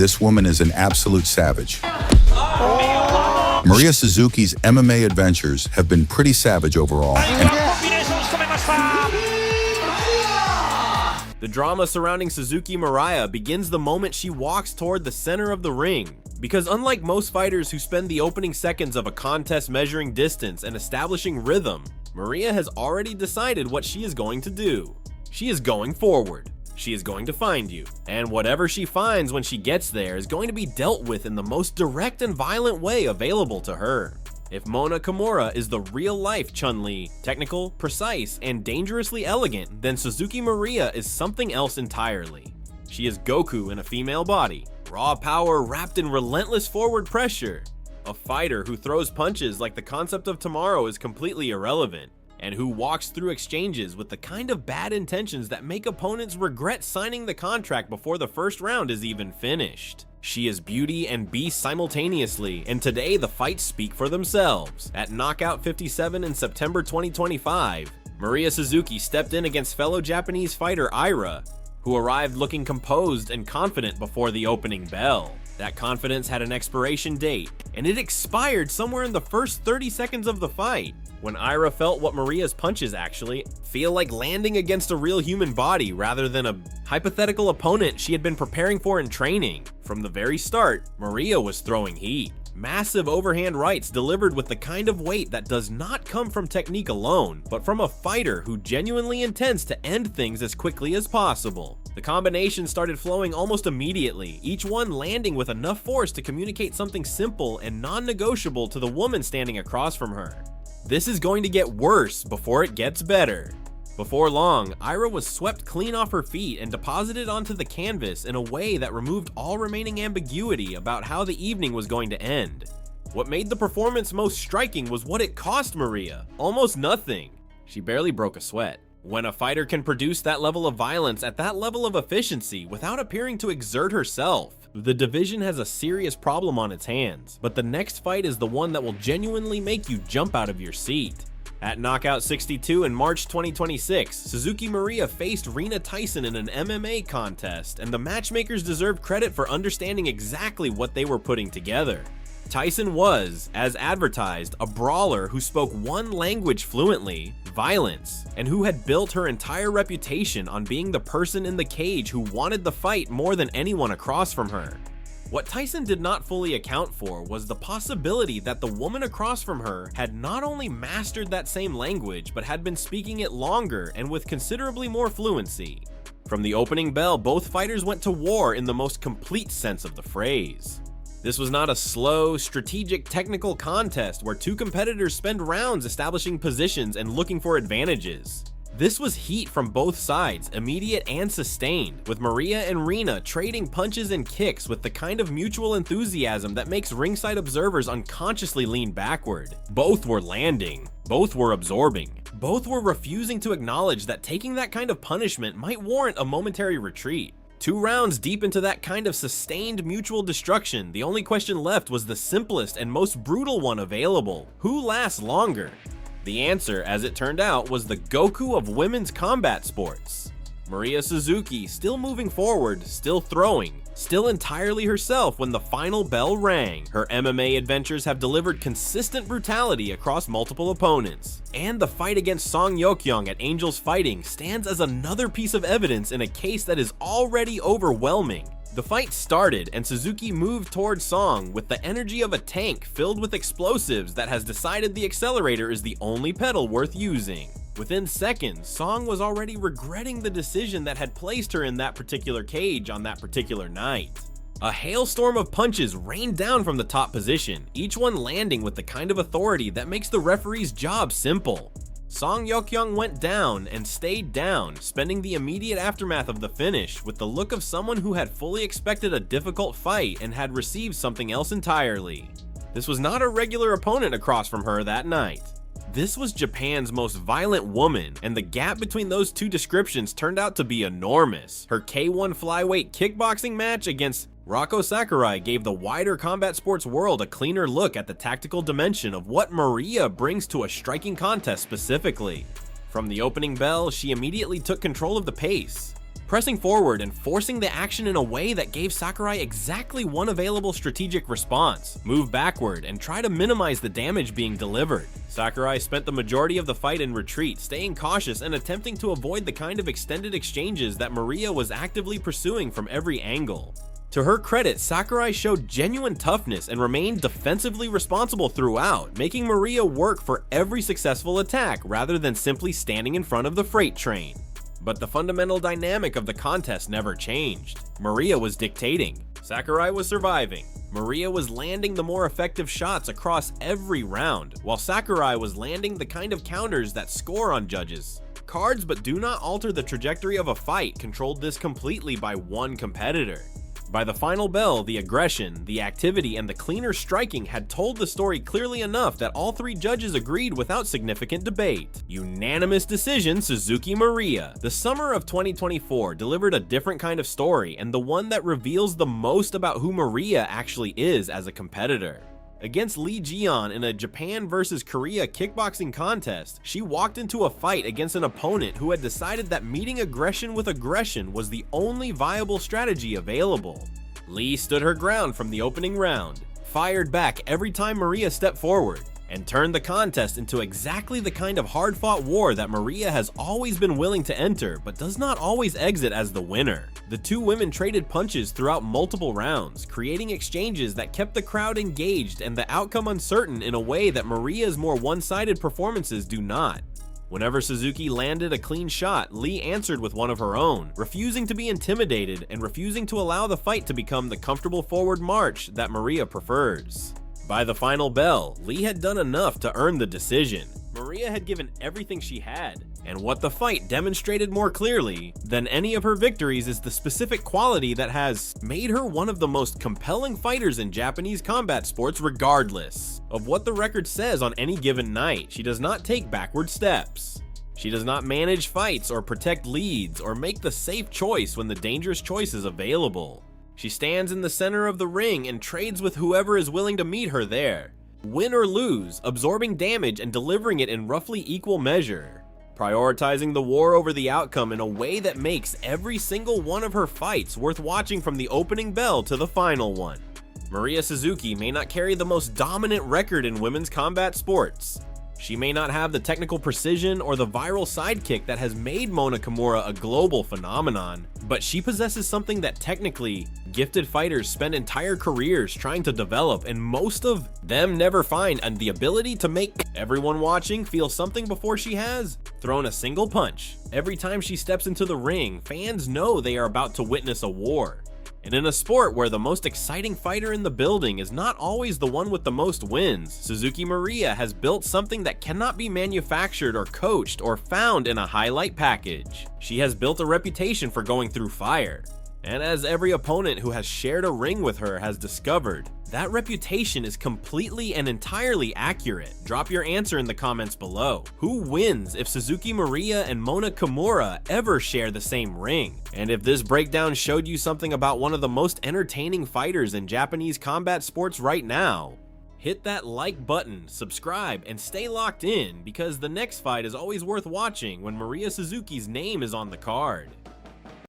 This woman is an absolute savage. Mariya Suzuki's MMA adventures have been pretty savage overall. The drama surrounding Suzuki Mariya begins the moment she walks toward the center of the ring. Because unlike most fighters who spend the opening seconds of a contest measuring distance and establishing rhythm, Mariya has already decided what she is going to do. She is going forward. She is going to find you. And whatever she finds when she gets there is going to be dealt with in the most direct and violent way available to her. If Mona Kimura is the real-life Chun-Li, technical, precise, and dangerously elegant, then Suzuki Mariya is something else entirely. She is Goku in a female body, raw power wrapped in relentless forward pressure, a fighter who throws punches like the concept of tomorrow is completely irrelevant, and who walks through exchanges with the kind of bad intentions that make opponents regret signing the contract before the first round is even finished. She is beauty and beast simultaneously, and today the fights speak for themselves. At Knockout 57 in September 2025, Mariya Suzuki stepped in against fellow Japanese fighter Ira, who arrived looking composed and confident before the opening bell. That confidence had an expiration date, and it expired somewhere in the first 30 seconds of the fight, when Ira felt what Mariya's punches actually feel like landing against a real human body rather than a hypothetical opponent she had been preparing for in training. From the very start, Mariya was throwing heat. Massive overhand rights delivered with the kind of weight that does not come from technique alone, but from a fighter who genuinely intends to end things as quickly as possible. The combination started flowing almost immediately, each one landing with enough force to communicate something simple and non-negotiable to the woman standing across from her. This is going to get worse before it gets better. Before long, Ira was swept clean off her feet and deposited onto the canvas in a way that removed all remaining ambiguity about how the evening was going to end. What made the performance most striking was what it cost Mariya: almost nothing. She barely broke a sweat. When a fighter can produce that level of violence at that level of efficiency without appearing to exert herself, the division has a serious problem on its hands, but the next fight is the one that will genuinely make you jump out of your seat. At Knockout 62 in March 2026, Suzuki Mariya faced Rena Tyson in an MMA contest, and the matchmakers deserve credit for understanding exactly what they were putting together. Tyson was, as advertised, a brawler who spoke one language fluently, violence, and who had built her entire reputation on being the person in the cage who wanted the fight more than anyone across from her. What Tyson did not fully account for was the possibility that the woman across from her had not only mastered that same language, but had been speaking it longer and with considerably more fluency. From the opening bell, both fighters went to war in the most complete sense of the phrase. This was not a slow, strategic, technical contest where two competitors spend rounds establishing positions and looking for advantages. This was heat from both sides, immediate and sustained, with Mariya and Rena trading punches and kicks with the kind of mutual enthusiasm that makes ringside observers unconsciously lean backward. Both were landing, both were absorbing, both were refusing to acknowledge that taking that kind of punishment might warrant a momentary retreat. 2 rounds deep into that kind of sustained mutual destruction, the only question left was the simplest and most brutal one available: who lasts longer? The answer, as it turned out, was the Goku of women's combat sports. Mariya Suzuki, still moving forward, still throwing, still entirely herself when the final bell rang. Her MMA adventures have delivered consistent brutality across multiple opponents. And the fight against Song Yeokyeong at Angels Fighting stands as another piece of evidence in a case that is already overwhelming. The fight started, and Suzuki moved towards Song with the energy of a tank filled with explosives that has decided the accelerator is the only pedal worth using. Within seconds, Song was already regretting the decision that had placed her in that particular cage on that particular night. A hailstorm of punches rained down from the top position, each one landing with the kind of authority that makes the referee's job simple. Song Yeokyeong went down and stayed down, spending the immediate aftermath of the finish with the look of someone who had fully expected a difficult fight and had received something else entirely. This was not a regular opponent across from her that night. This was Japan's most violent woman, and the gap between those two descriptions turned out to be enormous. Her K1 flyweight kickboxing match against Rako Sakurai gave the wider combat sports world a cleaner look at the tactical dimension of what Mariya brings to a striking contest specifically. From the opening bell, she immediately took control of the pace, pressing forward and forcing the action in a way that gave Sakurai exactly one available strategic response: move backward and try to minimize the damage being delivered. Sakurai spent the majority of the fight in retreat, staying cautious and attempting to avoid the kind of extended exchanges that Mariya was actively pursuing from every angle. To her credit, Sakurai showed genuine toughness and remained defensively responsible throughout, making Mariya work for every successful attack rather than simply standing in front of the freight train. But the fundamental dynamic of the contest never changed. Mariya was dictating. Sakurai was surviving. Mariya was landing the more effective shots across every round, while Sakurai was landing the kind of counters that score on judges. Cards but do not alter the trajectory of a fight controlled this completely by one competitor. By the final bell, the aggression, the activity, and the cleaner striking had told the story clearly enough that all three judges agreed without significant debate. Unanimous decision, Suzuki Mariya. The summer of 2024 delivered a different kind of story, and the one that reveals the most about who Mariya actually is as a competitor. Against Lee Jian in a Japan vs. Korea kickboxing contest, she walked into a fight against an opponent who had decided that meeting aggression with aggression was the only viable strategy available. Lee stood her ground from the opening round, fired back every time Mariya stepped forward, and turned the contest into exactly the kind of hard-fought war that Mariya has always been willing to enter, but does not always exit as the winner. The two women traded punches throughout multiple rounds, creating exchanges that kept the crowd engaged and the outcome uncertain in a way that Mariya's more one-sided performances do not. Whenever Suzuki landed a clean shot, Lee answered with one of her own, refusing to be intimidated and refusing to allow the fight to become the comfortable forward march that Mariya prefers. By the final bell, Lee had done enough to earn the decision. Mariya had given everything she had, and what the fight demonstrated more clearly than any of her victories is the specific quality that has made her one of the most compelling fighters in Japanese combat sports regardless of what the record says on any given night. She does not take backward steps. She does not manage fights or protect leads or make the safe choice when the dangerous choice is available. She stands in the center of the ring and trades with whoever is willing to meet her there. Win or lose, absorbing damage and delivering it in roughly equal measure. Prioritizing the war over the outcome in a way that makes every single one of her fights worth watching from the opening bell to the final one. Mariya Suzuki may not carry the most dominant record in women's combat sports. She may not have the technical precision or the viral sidekick that has made Mona Kimura a global phenomenon, but she possesses something that technically gifted fighters spend entire careers trying to develop, and most of them never find, and the ability to make everyone watching feel something before she has thrown a single punch. Every time she steps into the ring, fans know they are about to witness a war. And in a sport where the most exciting fighter in the building is not always the one with the most wins, Suzuki Mariya has built something that cannot be manufactured or coached or found in a highlight package. She has built a reputation for going through fire. And as every opponent who has shared a ring with her has discovered, that reputation is completely and entirely accurate. Drop your answer in the comments below. Who wins if Suzuki Mariya and Mona Kimura ever share the same ring? And if this breakdown showed you something about one of the most entertaining fighters in Japanese combat sports right now, hit that like button, subscribe, and stay locked in, because the next fight is always worth watching when Mariya Suzuki's name is on the card.